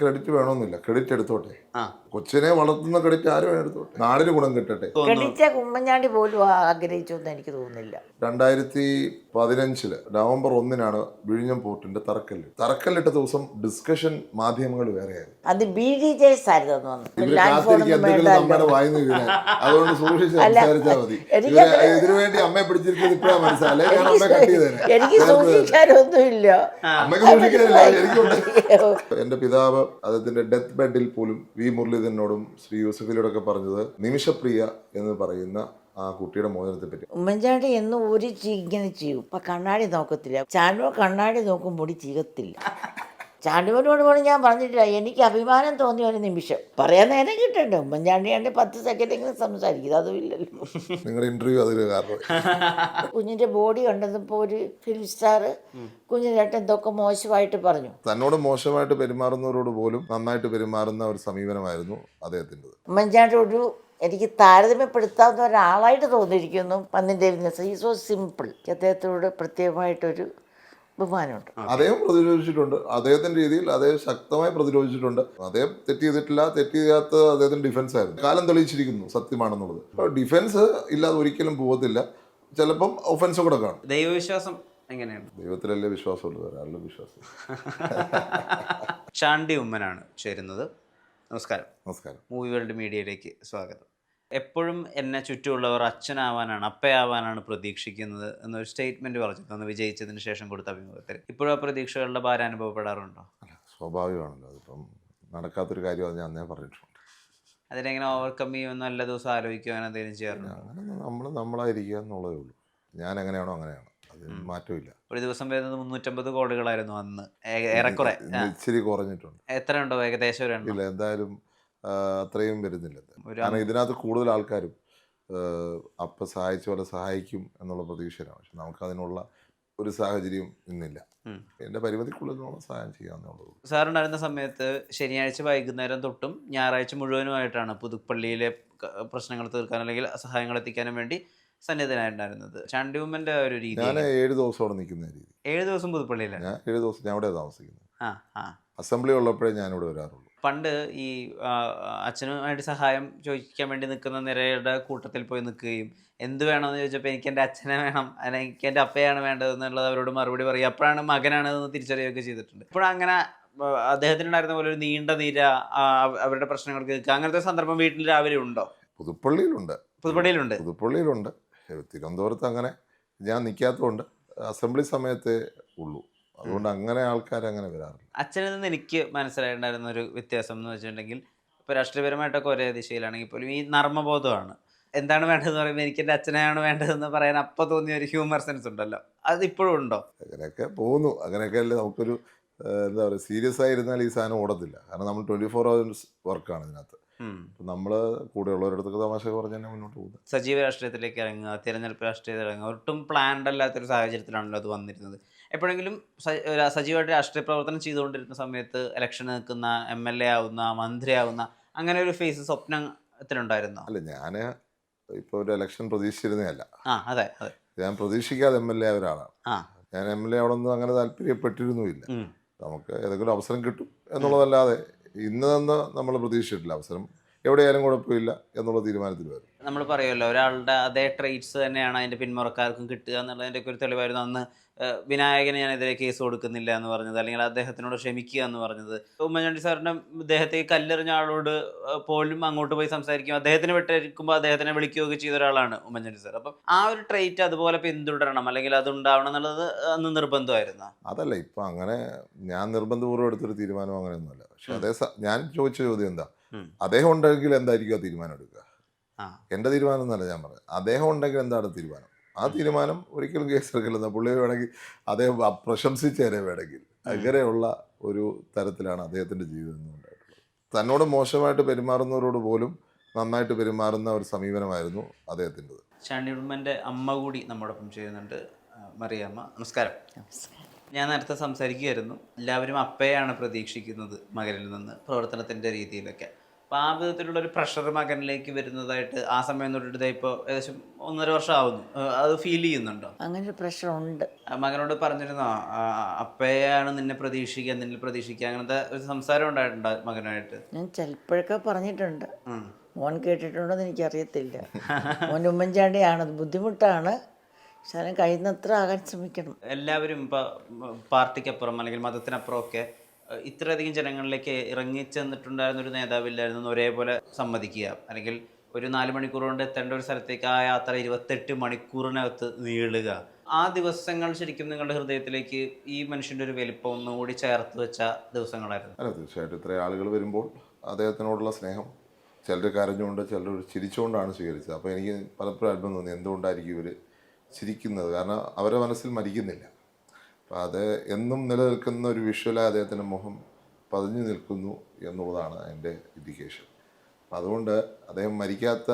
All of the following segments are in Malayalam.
ക്രെഡിറ്റ് വേണമെന്നില്ല, ക്രെഡിറ്റ് എടുത്തോട്ടെ. കൊച്ചിനെ വളർത്തുന്ന ക്രെഡിറ്റ് ആരും എടുത്തോട്ടെ, നാടിന് ഗുണം കിട്ടട്ടെ. ക്രെഡിറ്റ് ഉമ്മൻചാണ്ടി പോലും ആഗ്രഹിച്ചു എന്ന് എനിക്ക് തോന്നുന്നില്ല. 2015 നവംബർ 1 വിഴിഞ്ഞം പോർട്ടിന്റെ തറക്കല്ലിട്ട ദിവസം ഡിസ്കഷൻ മാധ്യമങ്ങൾ വേറെയായിരുന്നു. അത് BDJs ആയിരുന്നു. അമ്മയുടെ വായിന്ന് വീണാൻ, അതുകൊണ്ട് സൂക്ഷിച്ച് സംസാരിച്ചാൽ മതി. ഇതിനുവേണ്ടി അമ്മയെ പിടിച്ചിരിക്കുന്നത് ഇപ്പോഴാണ് മനസ്സിലായി. ഞാൻ അമ്മയെ കട്ട് ചെയ്തേനെ. എനിക്ക് സൂക്ഷിക്കാനൊന്നുമില്ല. അമ്മയ്ക്ക് സൂക്ഷിക്കാനില്ല, എനിക്കുണ്ട്. എന്റെ പിതാവ് അദ്ദേഹത്തിന്റെ ഡെത്ത് ബെഡിൽ പോലും വി മുരളീധരനോടും ശ്രീ യൂസഫിലോടൊക്കെ പറഞ്ഞത് നിമിഷപ്രിയ എന്ന് പറയുന്ന ആ കുട്ടിയുടെ മോചനത്തെ പറ്റി. ഉമ്മൻചാണ്ടി എന്നും ഒരു ഇങ്ങനെ ചെയ്യും. ഇപ്പൊ കണ്ണാടി നോക്കത്തില്ല. ചാനോ കണ്ണാടി നോക്കും മുടി ചീകത്തില്ല. ചാണ്ടുവിനോട് പോലും ഞാൻ പറഞ്ഞിട്ടില്ല. എനിക്ക് അഭിമാനം തോന്നിയ ഒരു നിമിഷം പറയാൻ നേരം കിട്ടണ്ടേ. ഉമ്മൻചാണ്ടിയാണ്ട് 10 സെക്കൻഡെങ്കിലും സംസാരിക്കുന്നത്, അതും ഇല്ലല്ലോ. നിങ്ങളുടെ ഇന്റർവ്യൂ അതിന് കാരണം കുഞ്ഞിന്റെ ബോഡി കണ്ടപ്പോൾ ഒരു ഫിലിം സ്റ്റാർ കുഞ്ഞിനേട്ടൻ എന്തൊക്കെ മോശമായിട്ട് പറഞ്ഞു. തന്നോട് മോശമായിട്ട് പെരുമാറുന്നവരോട് പോലും നന്നായിട്ട് പെരുമാറുന്ന ഒരു സമീപനമായിരുന്നു അദ്ദേഹത്തിൻ്റെ. ഉമ്മൻചാണ്ടി എനിക്ക് താരതമ്യപ്പെടുത്താവുന്ന ഒരാളായിട്ട് തോന്നിയിരിക്കുന്നു. പന്നിൻ്റെ ഈസ് സോ സിമ്പിൾ. അദ്ദേഹത്തോട് പ്രത്യേകമായിട്ടൊരു ബഹുമാനമുണ്ട്. അദ്ദേഹം പ്രതിരോധിച്ചിട്ടുണ്ട്, അദ്ദേഹത്തിന്റെ രീതിയിൽ അദ്ദേഹം ശക്തമായി പ്രതിരോധിച്ചിട്ടുണ്ട്. അദ്ദേഹം തെറ്റ് ചെയ്തിട്ടില്ല, തെറ്റ് ചെയ്യാത്ത അദ്ദേഹത്തിന്റെ ഡിഫൻസ് ആയിരുന്നു. കാലം തെളിയിച്ചിരിക്കുന്നു സത്യമാണെന്നുള്ളത്. ഡിഫൻസ് ഇല്ലാതെ ഒരിക്കലും പോകത്തില്ല. ചിലപ്പം ഒഫൻസ് കൂടെ കാണും. ദൈവവിശ്വാസം എങ്ങനെയാണ്? ദൈവത്തിലല്ലേ വിശ്വാസമുള്ളൂ, ഒരാളുടെ വിശ്വാസം. ചാണ്ടി ഉമ്മനാണ് ചേരുന്നത്. നമസ്കാരം. നമസ്കാരം. മൂവി വേൾഡ് മീഡിയയിലേക്ക് സ്വാഗതം. എപ്പോഴും എന്നെ ചുറ്റുമുള്ളവർ അച്ഛനാവാനാണ്, അപ്പയാവാനാണ് പ്രതീക്ഷിക്കുന്നത് എന്നൊരു സ്റ്റേറ്റ്മെന്റ് പറഞ്ഞിരുന്നു അന്ന് വിജയിച്ചതിന് ശേഷം കൊടുത്ത അഭിമുഖത്തിൽ. ഇപ്പോഴും ആ പ്രതീക്ഷകളുടെ ഭാരം അനുഭവപ്പെടാറുണ്ടോ? സ്വാഭാവികമാണല്ലോ, അതിപ്പം നടക്കാത്തൊരു കാര്യം അത് ഞാൻ അന്നേ പറഞ്ഞിട്ടുണ്ട്. അതിനെങ്ങനെ ഓവർകം ചെയ്യുമെന്ന് എല്ലാ ദിവസം ആലോചിക്കുക, അങ്ങനെ എന്തെങ്കിലും ചെയ്യാറുണ്ടോ? അങ്ങനെ നമ്മളായിരിക്കുക എന്നുള്ളതേ ഉള്ളൂ. ഞാൻ എങ്ങനെയാണോ അങ്ങനെയാണ്, അതിന് മാറ്റമില്ല. ഒരു ദിവസം വരുന്നത് 350 കോടികളായിരുന്നു അന്ന്, ഏറെക്കുറെ. ഇച്ചിരി കുറഞ്ഞിട്ടുണ്ട്. എത്ര ഉണ്ടോ ഏകദേശം? ഇല്ല, എന്തായാലും അത്രയും വരുന്നില്ല. കാരണം ഇതിനകത്ത് കൂടുതൽ ആൾക്കാരും അപ്പം സഹായിച്ച പോലെ സഹായിക്കും എന്നുള്ള പ്രതീക്ഷയിലാണ്. പക്ഷെ നമുക്കതിനുള്ള ഒരു സാഹചര്യം ഇന്നില്ല. എൻ്റെ പരിമിതിക്കുള്ളിലുള്ള സഹായം ചെയ്യാമെന്നുള്ളത്. സാറുണ്ടായിരുന്ന സമയത്ത് ശനിയാഴ്ച വൈകുന്നേരം തൊട്ടും ഞായറാഴ്ച മുഴുവനുമായിട്ടാണ് പുതുപ്പള്ളിയിലെ പ്രശ്നങ്ങൾ തീർക്കാൻ അല്ലെങ്കിൽ സഹായങ്ങൾ എത്തിക്കാനും വേണ്ടി സന്നിധനായിട്ടുണ്ടായിരുന്നത്. ചാണ്ടി ഉമ്മൻ്റെ ഒരു രീതി. ഞാൻ 7 ദിവസം അവിടെ നിൽക്കുന്ന രീതി. 7 ദിവസം പുതുപ്പള്ളിയിലാണ്? 7 ദിവസം ഞാൻ അവിടെ താമസിക്കുന്നത്. അസംബ്ലി ഉള്ളപ്പോഴേ ഞാനിവിടെ വരാറുള്ളൂ. പണ്ട് ഈ അച്ഛനുമായിട്ട് സഹായം ചോദിക്കാൻ വേണ്ടി നിൽക്കുന്ന നിരയുടെ കൂട്ടത്തിൽ പോയി നിൽക്കുകയും എന്ത് വേണമെന്ന് ചോദിച്ചപ്പോൾ എനിക്ക് എൻ്റെ അച്ഛനെ വേണം, എനിക്ക് എൻ്റെ അപ്പയാണ് വേണ്ടതെന്നുള്ളത് അവരോട് മറുപടി പറയുക, അപ്പോഴാണ് മകനാണെന്ന് തിരിച്ചറിയുകയൊക്കെ ചെയ്തിട്ടുണ്ട്. ഇപ്പോഴങ്ങനെ അദ്ദേഹത്തിനുണ്ടായിരുന്ന പോലെ ഒരു നീണ്ട നിര അവരുടെ പ്രശ്നങ്ങൾ കേൾക്കുക, അങ്ങനത്തെ സന്ദർഭം വീട്ടിൽ രാവിലെ ഉണ്ടോ? പുതുപ്പള്ളിയിലുണ്ട്. പുതുപ്പള്ളിയിലുണ്ട്. തിരുവനന്തപുരത്ത് അങ്ങനെ ഞാൻ നിൽക്കാത്തതുകൊണ്ട് അസംബ്ലി സമയത്തേ ഉള്ളൂ. അതുകൊണ്ട് അങ്ങനെ ആൾക്കാരങ്ങനെ വരാറില്ല. അച്ഛനിൽ നിന്ന് എനിക്ക് മനസ്സിലായിട്ടുണ്ടായിരുന്ന ഒരു വ്യത്യാസം എന്ന് വെച്ചിട്ടുണ്ടെങ്കിൽ, ഇപ്പോൾ രാഷ്ട്രീയപരമായിട്ടൊക്കെ ഒരേ ദിശയിലാണെങ്കിൽ പോലും ഈ നർമ്മബോധമാണ്. എന്താണ് വേണ്ടതെന്ന് പറയുമ്പോൾ എനിക്ക് എൻ്റെ അച്ഛനെയാണ് വേണ്ടതെന്ന് പറയാൻ അപ്പം തോന്നിയ ഒരു ഹ്യൂമർ സെൻസ് ഉണ്ടല്ലോ, അതിപ്പോഴും ഉണ്ടോ? അങ്ങനെയൊക്കെ പോകുന്നു. അങ്ങനെയൊക്കെ അല്ലേ നമുക്കൊരു എന്താ പറയുക, സീരിയസ് ആയിരുന്നാൽ ഈ സാധനം ഓടത്തില്ല. കാരണം നമ്മൾ 24 hours വർക്കാണ് ഇതിനകത്ത്. നമ്മൾ കൂടെയുള്ളവരടുത്തൊക്കെ തമാശ പറഞ്ഞ് തന്നെ മുന്നോട്ട് പോകുന്നത്. സജീവ രാഷ്ട്രീയത്തിലേക്ക് ഇറങ്ങുക, തിരഞ്ഞെടുപ്പ് രാഷ്ട്രീയത്തിൽ ഇറങ്ങുക, ഒട്ടും പ്ലാൻഡ് അല്ലാത്തൊരു സാഹചര്യത്തിലാണല്ലോ അത് വന്നിരുന്നത്. എപ്പോഴെങ്കിലും സജീവമായിട്ട് രാഷ്ട്രീയ പ്രവർത്തനം ചെയ്തുകൊണ്ടിരുന്ന സമയത്ത് ഇലക്ഷൻ നിൽക്കുന്ന, MLA ആവുന്ന, മന്ത്രിയാവുന്ന അങ്ങനെ ഒരു ഫേസ് സ്വപ്നത്തിലുണ്ടായിരുന്നോ? അല്ല, ഞാൻ ഇപ്പോൾ ഒരു ഇലക്ഷൻ പ്രതീക്ഷിച്ചിരുന്നതല്ല. അതെ, ഞാൻ പ്രതീക്ഷിക്കാതെ MLA ആയ ഒരാളാണ്. ഞാൻ MLA ആവണമെന്ന് അങ്ങനെ താല്പര്യപ്പെട്ടിരുന്നുമില്ല. നമുക്ക് ഏതെങ്കിലും അവസരം കിട്ടും എന്നുള്ളതല്ലാതെ ഇന്നതെന്ന് നമ്മൾ പ്രതീക്ഷിച്ചിട്ടില്ല. അവസരം എവിടെയായാലും കുഴപ്പമില്ല എന്നുള്ള തീരുമാനത്തിൽ വരും. നമ്മൾ പറയുമല്ലോ, ഒരാളുടെ അതേ ട്രേറ്റ്സ് തന്നെയാണ് അതിൻ്റെ പിന്മുറക്കാർക്കും കിട്ടുക എന്നുള്ളതിൻ്റെയൊക്കെ ഒരു തെളിവായിരുന്നു അന്ന് വിനായകന് ഞാനെതിരെ കേസ് കൊടുക്കുന്നില്ല എന്ന് പറഞ്ഞത്, അല്ലെങ്കിൽ അദ്ദേഹത്തിനോട് ക്ഷമിക്കുക എന്ന് പറഞ്ഞത്. ഉമ്മൻചാണ്ടി സാറിൻ്റെ അദ്ദേഹത്തെ കല്ലെറിഞ്ഞ ആളോട് പോലും അങ്ങോട്ട് പോയി സംസാരിക്കും, അദ്ദേഹത്തിന് വിട്ടേക്കുമ്പോൾ അദ്ദേഹത്തിനെ വിളിക്കുകയൊക്കെ ചെയ്ത ഒരാളാണ് ഉമ്മൻചാണ്ടി സാർ. അപ്പം ആ ഒരു ട്രേറ്റ് അതുപോലെ പിന്തുടരണം, അല്ലെങ്കിൽ അതുണ്ടാവണം എന്നുള്ളത് അന്ന് നിർബന്ധമായിരുന്നു. അതല്ല, ഇപ്പം അങ്ങനെ ഞാൻ നിർബന്ധപൂർവ്വം എടുത്തൊരു തീരുമാനം അങ്ങനെയൊന്നുമല്ല. പക്ഷെ ഞാൻ ചോദിച്ച ചോദ്യം എന്താ, അദ്ദേഹം ഉണ്ടെങ്കിൽ എന്തായിരിക്കും ആ തീരുമാനം എടുക്കുക? എൻ്റെ തീരുമാനം എന്നല്ല ഞാൻ പറഞ്ഞത്. അദ്ദേഹം ഉണ്ടെങ്കിൽ എന്താണ് തീരുമാനം? ആ തീരുമാനം ഒരിക്കലും കേസ് എടുക്കില്ലെന്ന പുള്ളിയെ വേണമെങ്കിൽ അദ്ദേഹം പ്രശംസിച്ചേനെ വേണമെങ്കിൽ. അങ്ങനെയുള്ള ഒരു തരത്തിലാണ് അദ്ദേഹത്തിൻ്റെ ജീവിതം ഉണ്ടായിട്ടുള്ളത്. തന്നോട് മോശമായിട്ട് പെരുമാറുന്നവരോട് പോലും നന്നായിട്ട് പെരുമാറുന്ന ഒരു സമീപനമായിരുന്നു അദ്ദേഹത്തിൻ്റെത്. ചാണ്ടി ഉമ്മൻ്റെ അമ്മ കൂടി നമ്മോടൊപ്പം ചെയ്യുന്നുണ്ട്, മറിയാമ്മ. നമസ്കാരം. ഞാൻ നേരത്തെ സംസാരിക്കുകയായിരുന്നു, എല്ലാവരും അപ്പയാണ് പ്രതീക്ഷിക്കുന്നത് മകനിൽ നിന്ന് പ്രവർത്തനത്തിൻ്റെ രീതിയിലൊക്കെ. അപ്പം ആ വിധത്തിലുള്ള ഒരു പ്രഷർ മകനിലേക്ക് വരുന്നതായിട്ട് ആ സമയം തൊട്ടിട്ട് ഇപ്പോൾ ഏകദേശം 1.5 വർഷം ആവുന്നു. അത് ഫീൽ ചെയ്യുന്നുണ്ടോ? അങ്ങനെ ഒരു പ്രശ്നമുണ്ട്. മകനോട് പറഞ്ഞിരുന്നോ അപ്പയാണ് നിന്നെ പ്രതീക്ഷിക്കുക, നിന്നിൽ പ്രതീക്ഷിക്കുക, അങ്ങനത്തെ ഒരു സംസാരം ഉണ്ടായിട്ടുണ്ടോ മകനായിട്ട്? ഞാൻ ചിലപ്പോഴൊക്കെ പറഞ്ഞിട്ടുണ്ട്. മോൻ കേട്ടിട്ടുണ്ടോ എന്ന് എനിക്കറിയത്തില്ല. മോൻ ഉമ്മൻചാണ്ടിയാണത്, ബുദ്ധിമുട്ടാണ്. പക്ഷെ അതിന് കഴിയുന്നത്ര ആകാൻ ശ്രമിക്കണം. എല്ലാവരും ഇപ്പോൾ പാർട്ടിക്കപ്പുറം അല്ലെങ്കിൽ മതത്തിനപ്പുറം ഒക്കെ ഇത്രയധികം ജനങ്ങളിലേക്ക് ഇറങ്ങിച്ചെന്നിട്ടുണ്ടായിരുന്ന ഒരു നേതാവില്ലായിരുന്നു ഒരേപോലെ സമ്മതിക്കുക, അല്ലെങ്കിൽ ഒരു 4 മണിക്കൂർ കൊണ്ട് എത്തേണ്ട ഒരു സ്ഥലത്തേക്ക് ആ യാത്ര 28 മണിക്കൂറിനകത്ത് നീളുക. ആ ദിവസങ്ങൾ ശരിക്കും നിങ്ങളുടെ ഹൃദയത്തിലേക്ക് ഈ മനുഷ്യൻ്റെ ഒരു വലിപ്പം ഒന്നുകൂടി ചേർത്ത് വെച്ച ദിവസങ്ങളായിരുന്നു. അല്ല, തീർച്ചയായിട്ടും ഇത്രയും ആളുകൾ വരുമ്പോൾ അദ്ദേഹത്തിനോടുള്ള സ്നേഹം ചിലർ കരഞ്ഞുകൊണ്ട് ചിലർ ചിരിച്ചുകൊണ്ടാണ് സ്വീകരിച്ചത്. അപ്പോൾ എനിക്ക് പലപ്പോഴും അത്ഭുതം തോന്നി, എന്തുകൊണ്ടായിരിക്കും ഇവർ ചിരിക്കുന്നത്? കാരണം അവരുടെ മനസ്സിൽ മരിക്കുന്നില്ല. അപ്പോൾ അത് എന്നും നിലനിൽക്കുന്ന ഒരു വിഷ്വലായി അദ്ദേഹത്തിൻ്റെ മുഖം പതിഞ്ഞു നിൽക്കുന്നു എന്നുള്ളതാണ് അതിൻ്റെ ഇൻഡിക്കേഷൻ. അപ്പം അതുകൊണ്ട് അദ്ദേഹം മരിക്കാത്ത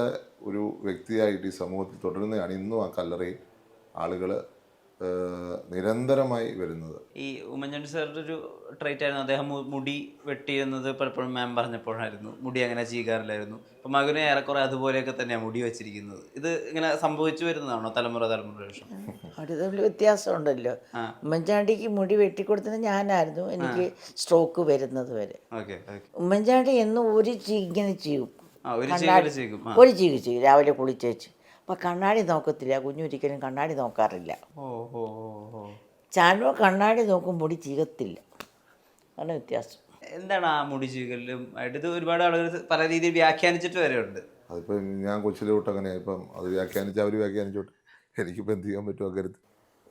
ഒരു വ്യക്തിയായിട്ട് ഈ സമൂഹത്തിൽ തുടരുന്നതാണ് ഇന്നും ആ കല്ലറയിൽ ആളുകൾ നിരന്തരമായി വരുന്നത്. ഈ ഉമ്മൻചാണ്ടി സാറിൻ്റെ ഒരു ട്രൈറ്റ് ആയിരുന്നു അദ്ദേഹം മുടി വെട്ടിയിരുന്നത്. പലപ്പോഴും മാം പറഞ്ഞപ്പോഴായിരുന്നു മുടി അങ്ങനെ ചെയ്യാറില്ലായിരുന്നു. അപ്പം മകനെ ഏറെക്കുറെ അതുപോലെയൊക്കെ തന്നെയാണ് മുടി വെച്ചിരിക്കുന്നത്. ഇത് ഇങ്ങനെ സംഭവിച്ചു വരുന്നതാണോ തലമുറ ശേഷം? അവിടെ തമ്മിൽ വ്യത്യാസമുണ്ടല്ലോ. ഉമ്മൻചാണ്ടിക്ക് മുടി വെട്ടിക്കൊടുത്തത് ഞാനായിരുന്നു, എനിക്ക് സ്ട്രോക്ക് വരുന്നത് വരെ. ഉമ്മൻചാണ്ടി എന്നും ഒരു ഇങ്ങനെ ചെയ്യും, ഒരു ചെയ്യും രാവിലെ കുളിച്ചേച്ച്. അപ്പം കണ്ണാടി നോക്കത്തില്ല, കുഞ്ഞൊരിക്കലും കണ്ണാടി നോക്കാറില്ല. ചാനോ കണ്ണാടി നോക്കും മുടി ചീകത്തില്ല. അതാണ് വ്യത്യാസം. എന്താണ് ആ മുടി ചീകലും ആയിട്ട് ഇത് ഒരുപാട് ആളുകൾ പല രീതിയിൽ വ്യാഖ്യാനിച്ചിട്ട് വരെ ഉണ്ട്. അതിപ്പോൾ ഞാൻ കൊച്ചിലോട്ട് അങ്ങനെയാണ്. ഇപ്പം അത് വ്യാഖ്യാനിച്ച് അവർ വ്യാഖ്യാനിച്ചോട്ടെ, എനിക്കിപ്പോൾ എന്ത് ചെയ്യാൻ പറ്റുമോ അക്കാര്യത്തിൽ.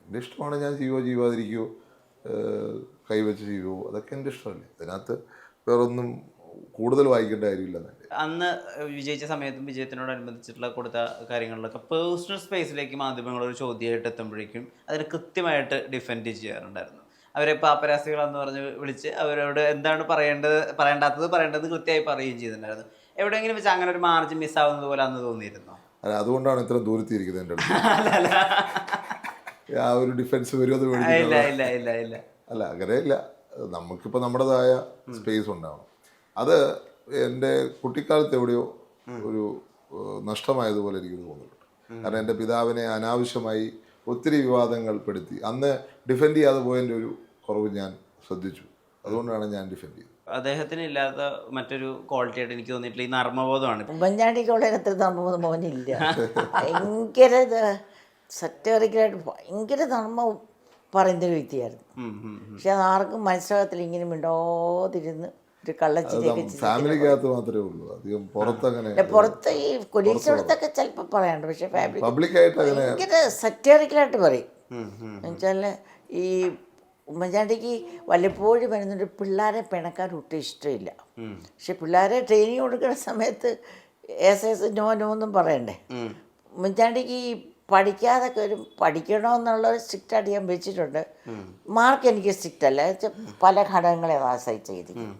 എൻ്റെ ഇഷ്ടമാണ്, ഞാൻ ചെയ്യാതിരിക്കുമോ, കൈവച്ച് ചെയ്യുമോ, അതൊക്കെ എൻ്റെ ഇഷ്ടമല്ലേ. അതിനകത്ത് വേറൊന്നും കൂടുതൽ വായിക്കേണ്ട കാര്യമില്ല. അന്ന് വിജയിച്ച സമയത്തും വിജയത്തിനോടനുബന്ധിച്ചിട്ടുള്ള കൊടുത്ത കാര്യങ്ങളിലൊക്കെ പേഴ്സണൽ സ്പേസിലേക്ക് മാധ്യമങ്ങൾ ഒരു ചോദ്യമായിട്ട് എത്തുമ്പോഴേക്കും അതിന് കൃത്യമായിട്ട് ഡിഫെൻഡ് ചെയ്യാറുണ്ടായിരുന്നു. അവരെ പാപ്പരാസികളെന്ന് പറഞ്ഞ് വിളിച്ച് അവരോട് എന്താണ് പറയേണ്ടത് കൃത്യമായി പറയുകയും ചെയ്തിട്ടുണ്ടായിരുന്നു. എവിടെയെങ്കിലും വെച്ച് അങ്ങനെ ഒരു മാർജിൻ മിസ്സാവുന്നത് പോലെ അന്ന് തോന്നിയിരുന്നോ? അല്ല, അതുകൊണ്ടാണ് ഇത്ര ദൂരത്തിരിക്കുന്നത് എൻ്റെ അടുത്ത്. ആ ഒരു ഡിഫൻസ് വരുമെന്ന് അല്ല, അങ്ങനെയില്ല. നമുക്കിപ്പോൾ നമ്മുടേതായ സ്പേസ് ഉണ്ടാവണം. അത് എൻ്റെ കുട്ടിക്കാലത്ത് എവിടെയോ ഒരു നഷ്ടമായതുപോലെ എനിക്ക് തോന്നുന്നുണ്ട്. കാരണം എൻ്റെ പിതാവിനെ അനാവശ്യമായി ഒത്തിരി വിവാദങ്ങൾ പെടുത്തി അന്ന് ഡിഫെൻഡ് ചെയ്യാതെ പോയതിൻ്റെ ഒരു കുറവ് ഞാൻ ശ്രദ്ധിച്ചു. അതുകൊണ്ടാണ് ഞാൻ ഡിഫെൻഡ് ചെയ്തത്. അദ്ദേഹത്തിന് ഇല്ലാത്ത മറ്റൊരു ക്വാളിറ്റി ആയിട്ട് എനിക്ക് തോന്നിയിട്ടില്ല ഈ നർമ്മബോധമാണ്. ഉമ്മൻചാണ്ടിക്കുള്ള എത്ര നർമ്മബോധം മോനില്ല. ഭയങ്കര സറ്ററിക്കലായിട്ട് ഭയങ്കര നർമ്മം പറയുന്നൊരു വ്യക്തിയായിരുന്നു. പക്ഷെ അത് ആർക്കും മനസ്സിലാകത്തില്ല. ഇങ്ങനെ മിണ്ടോതിരുന്ന് ഒരു കള്ളച്ചിരിയൊക്കെ ഫാമിലിക്കകത്ത് മാത്രമേ ഉള്ളൂ, അധികം പുറത്തങ്ങനെ. പുറത്ത് ഈ കൊലീഗ്സിനടുത്തൊക്കെ ചിലപ്പോൾ പറയാണ്ട്, പക്ഷെ പബ്ലിക്കായിട്ട് ഭയങ്കര സറ്ററിക്കലായിട്ട് പറയും. എന്നുവെച്ചാൽ ഈ ഉമ്മൻചാണ്ടിക്ക് വല്ലപ്പോഴും വരുന്നൊരു പിള്ളേരെ പിണക്കാൻ ഒട്ടും ഇഷ്ടമില്ല. പക്ഷെ പിള്ളേരെ ട്രെയിനിങ് കൊടുക്കുന്ന സമയത്ത് എസ് നോ എന്നും പറയണ്ടേ. ഉമ്മൻചാണ്ടിക്ക് ഈ പഠിക്കാതൊക്കെ ഒരു പഠിക്കണമെന്നുള്ള ഒരു സ്ട്രിക്റ്റായിട്ട് ഞാൻ വെച്ചിട്ടുണ്ട്. മാർക്ക് എനിക്ക് സ്ട്രിക്റ്റ് അല്ല, പല ഘടകങ്ങളെ ആശ്രയിച്ച് ചെയ്തിരിക്കും.